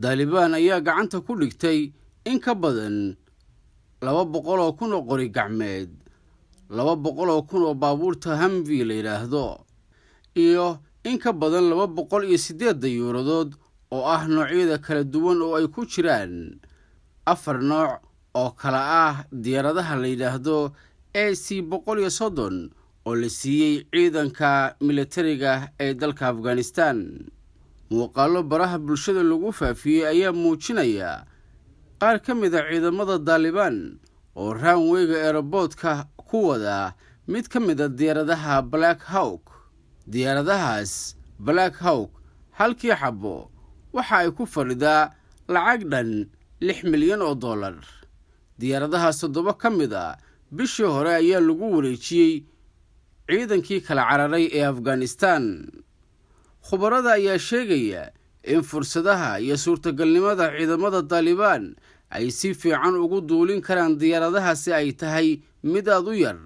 Taliban ayaa gacanta ku dhigtay in ka badan 200,000 oo qori gacmeed, 200,000 oo baabuurta Humvee la yiraahdo, iyo in ka badan 208 dayuuradood oo ah noocyada kala duwan oo ay ku jiraan 4 nooc oo kala ah diyaaradaha la yiraahdo AC-130 oo la siiyey ciidanka militariga ee dalka Afghanistan. Muuqaallo baraha bulshada lagu faafiyey ayaa muujinaya qaar ka mid ah ciidamada Taliban oo runway-ga airport-ka ku wada mid ka mid ah diyaaradaha Black Hawk. Diyaaradahaas Black Hawk halkii xabo waxa ay ku fadhidaa lacag dhan $6 milyan oo dollar. Diyaaradahaas 7 ka mid ah bishii hore ayaa lagu wareejiyey ciidankii kala cararay ee Afghanistan. Khubarada ayaa sheegaya in fursadaha iyo suurtagalnimada ciidamada Taliban ay si fiican ugu duulin karaan diyaaradahaasi ay tahay mid aad u yar.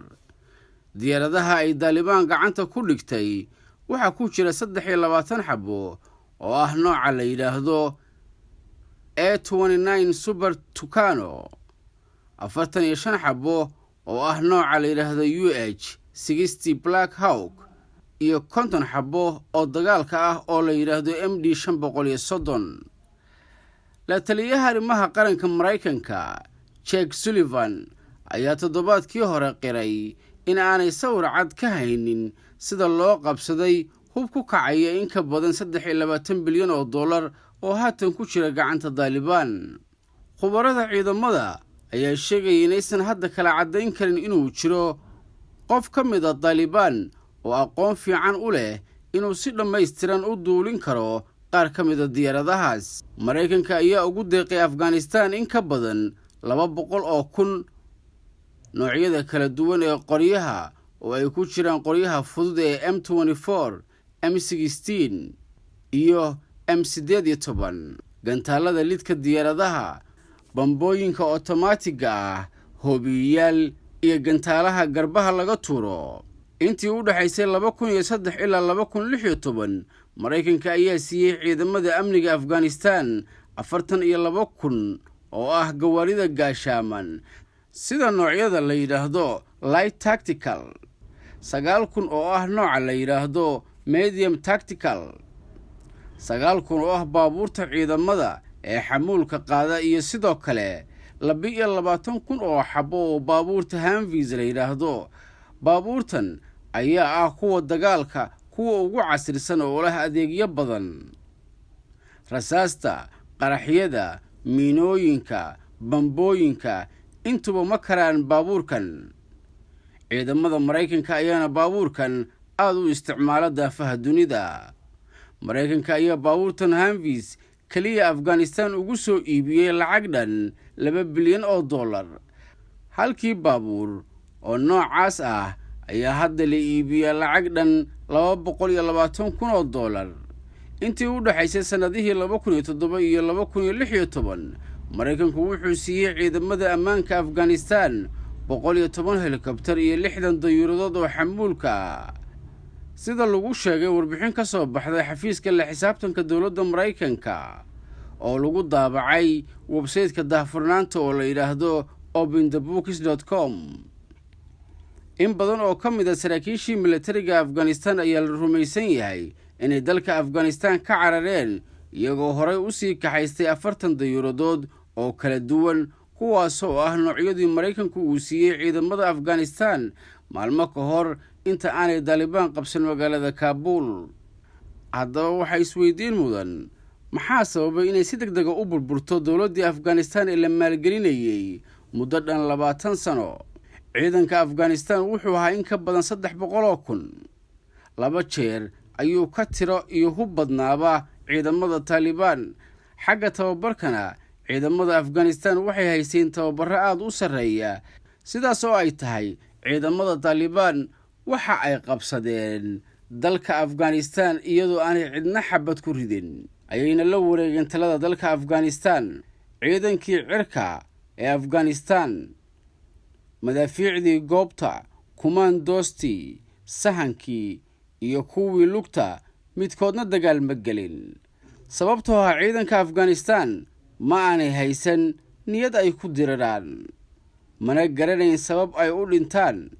Diyaaradaha ay Taliban gacanta ku dhigtay waxa ku jira 23 xabo oo ah nooca la yiraahdo A-29 Super Tucano, 45 xabo oo ah nooca la yiraahdo UH-60 Black Hawk, iyo 50 xabo oo dagaalka ah oo la yiraahdo MD-530. La taliyaha arrimaha qaranka Mareykanka Jake Sullivan ayaa toddobaadkii hore qiray in aanay sawir cad ka haynin sida loo qabsaday hub ku kacaya in ka badan 23 bilyan oo dollar oo haatan ku jira gacanta Taliban. Khubarada ciidamada ayaa sheegay inaysan hadda kala cadayn karin inuu jiro qof ka mid ah Taliban oo aqoon fiican u leh inuu si dhammaystiran u duulin karo qaar ka mid ah diyaaradahaas. Mareykanka ayaa ugu deeqay Afghanistan in ka badan 200,000 noocyada kala duwan ee qoryaha oo ay ku jiraan qoryaha fudud ee M24, M16 iyo M18, gantaalada lidka diyaaradaha, bambooyinka otomaatiga ah, hoobiyayaal iyo gantaalaha garbaha laga tuuro. Intii u dhaxaysay 2003 ilaa 2016, Mareykanka ayaa siiyey ciidamada amniga Afghanistan 42,000 oo ah gawaarida gaashaaman sida noocyada la yiraahdo Light Tactical, 9,000 oo ah nooca la yiraahdo Medium Tactical, 9,000 oo ah baabuurta ciidamada ee xamuulka qaada, iyo sidoo kale 22,000 oo xabo oo baabuurta Humvee la yiraahdo. Baabuurtan ayaa ah kuwa dagaalka kuwa ugu casrisan oo leh adeegyo badan. Rasaasta, qaraxyada, miinooyinka, bambooyinka intuba ma karaan baabuurkan. Ciidamada Mareykanka ayaana baabuurkan aad u isticmaala daafaha dunida. Mareykanka ayaa baabuurtan Humvee kaliya Afghanistan ugu soo iibiyey lacag dhan $2 bilyan oo dollar. Halkii baabuur oo noocaas ah ayaa hadda la iibiyaa lacag dhan $220,000 oo dollar. Intii u dhaxaysay sanadihii 2007 iyo 2016, Mareykanku wuxuu siiyey ciidamada ammaanka Afghanistan 110 helikobtar iyo 60 dayuuradood oo xamuulka ah. Sida lagu sheegay warbixin ka soo baxday xafiiska la xisaabtanka dowladda Mareykanka oo lagu daabacay website-ka daahfurnaanta oo la yiraahdo openthebooks.com. In badan oo ka mid ah saraakiishii militariga Afghanistan ayaa la rumaysan yahay inay dalka Afghanistan ka carareen iyagoo horey u sii kaxaystay 40 dayuuradood oo kala duwan, kuwaas oo ah noocyadii Mareykanku uu siiyey ciidamada Afghanistan maalmo ka hor inta aanay Taliban qabsan magaalada Kabul. Haddaba waxaa isweydiin mudan, maxaa sababay inay si degdeg ah u burburto dowladdii Afghanistan ee la maalgelinayay muddo dhan 20 sano? Ciidanka Afghanistan wuxuu ahaa in ka badan 300,000. 2 jeer ayuu ka tiro iyo hub badnaaba ciidamada Taliban. Xagga tababarkana, ciidamada Afghanistan waxay haysteen tababaro aad u sarreeya. Sidaas oo ay tahay, ciidamada Taliban waxa ay qabsadeen dalka Afghanistan iyadoo aanay cidna xabad ku ridin, ayayna la wareegeen talada dalka Afghanistan. Ciidankii cirka ee Afghanistan, madaafiicdii goobta, kumaandoostii, sahankii iyo kuwii lugta midkoodna dagaal ma gelin. sababtoo ah ciidanka Afghanistan ma aanay haysan niyad ay ku diriraan, mana garanayn sabab ay u dhintaan.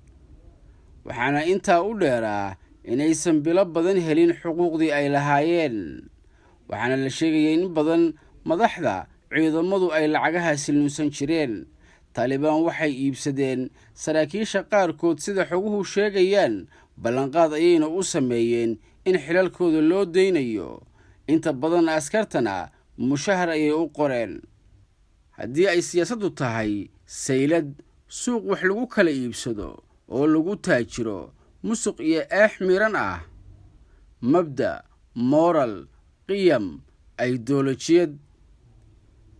waxaana intaa u dheeraa inaysan bilo badan helin xuquuqdii ay lahaayeen. waxaana la sheegayay in badan madaxda ciidamadu ay lacagaha silnuusan jireen. Taliban waxay iibsadeen saraakiisha qaarkood sida xoguhu sheegayaan, ballanqaad ayayna u sameeyeen in xilalkooda loo deynayo. inta badan askartana mushahar ayay u qoreen. haddii ay siyaasaddu tahay saylad, suuq wax lagu kala iibsado oo lagu taajiro, musuq iyo eex miran ah, mabda, moral, qiyam, ideolojiyad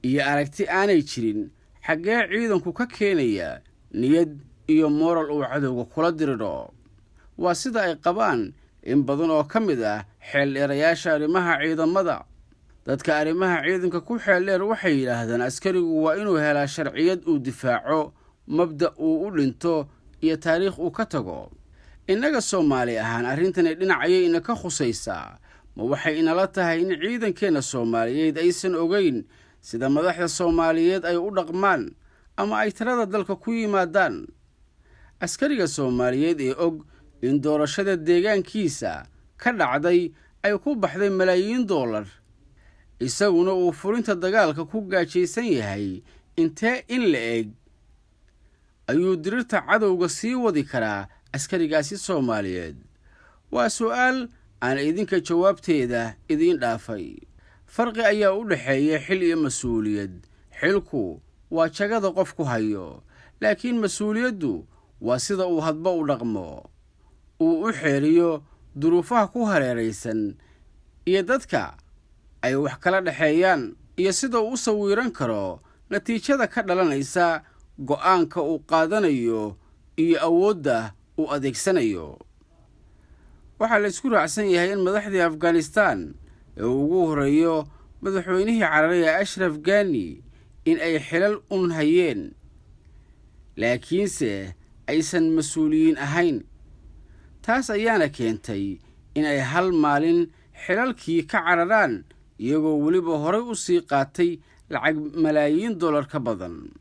iyo aragti aanay jirin, xaggee ciidanku ka keenaya niyad iyo moral uu cadowga kula diriro? waa sida ay qabaan in badan oo ka mid ah xeeldheerayaasha arrimaha ciidamada. dadka arrimaha ciidanka ku xeeldheer waxay yidhaahdaan askarigu waa inuu helaa sharciyad uu difaaco, mabda uu u dhinto iyo taariikh uu ka tago. innaga Soomaali ahaan arrintani dhinac ayay ina ka khusaysaa. ma waxay inala tahay in ciidankeenna Soomaaliyeed aysan ogeyn sida madaxda Soomaaliyeed ay u dhaqmaan ama ay talada dalka ku yimaadaan? askariga Soomaaliyeed ee og in doorashada deegaankiisa ka dhacday ay ku baxday malaayiin dollar, isaguna uu furinta dagaalka ku gaajaysan yahay, intee in la eg ayuu dirirta cadowga sii wadi karaa askarigaasi Soomaaliyeed? waa su'aal aan idinka jawaabteeda idiin dhaafay. farqi ayaa u dhaxeeya xil iyo mas-uuliyad. xilku waa jagada qofku hayo, laakiin mas-uuliyaddu waa sida uu hadba u dhaqmo, uu u xeeriyo duruufaha ku hareeraysan iyo dadka ay wax kala dhaxeeyaan, iyo sida uu u sawiran karo natiijada ka dhalanaysa go'aanka uu qaadanayo iyo awoodda uu adeegsanayo. waxaa la isku raacsan yahay in madaxdii Afghanistan ee ugu horeeyo madaxweynihii cararay Ashraf Ghani in ay xilal hayeen, laakiinse aysan mas-uuliyiin ahayn. taas ayaana keentay in ay hal maalin xilalkii ka cararaan, iyagoo weliba horay u sii qaatay lacag malaayiin dollar ka badan.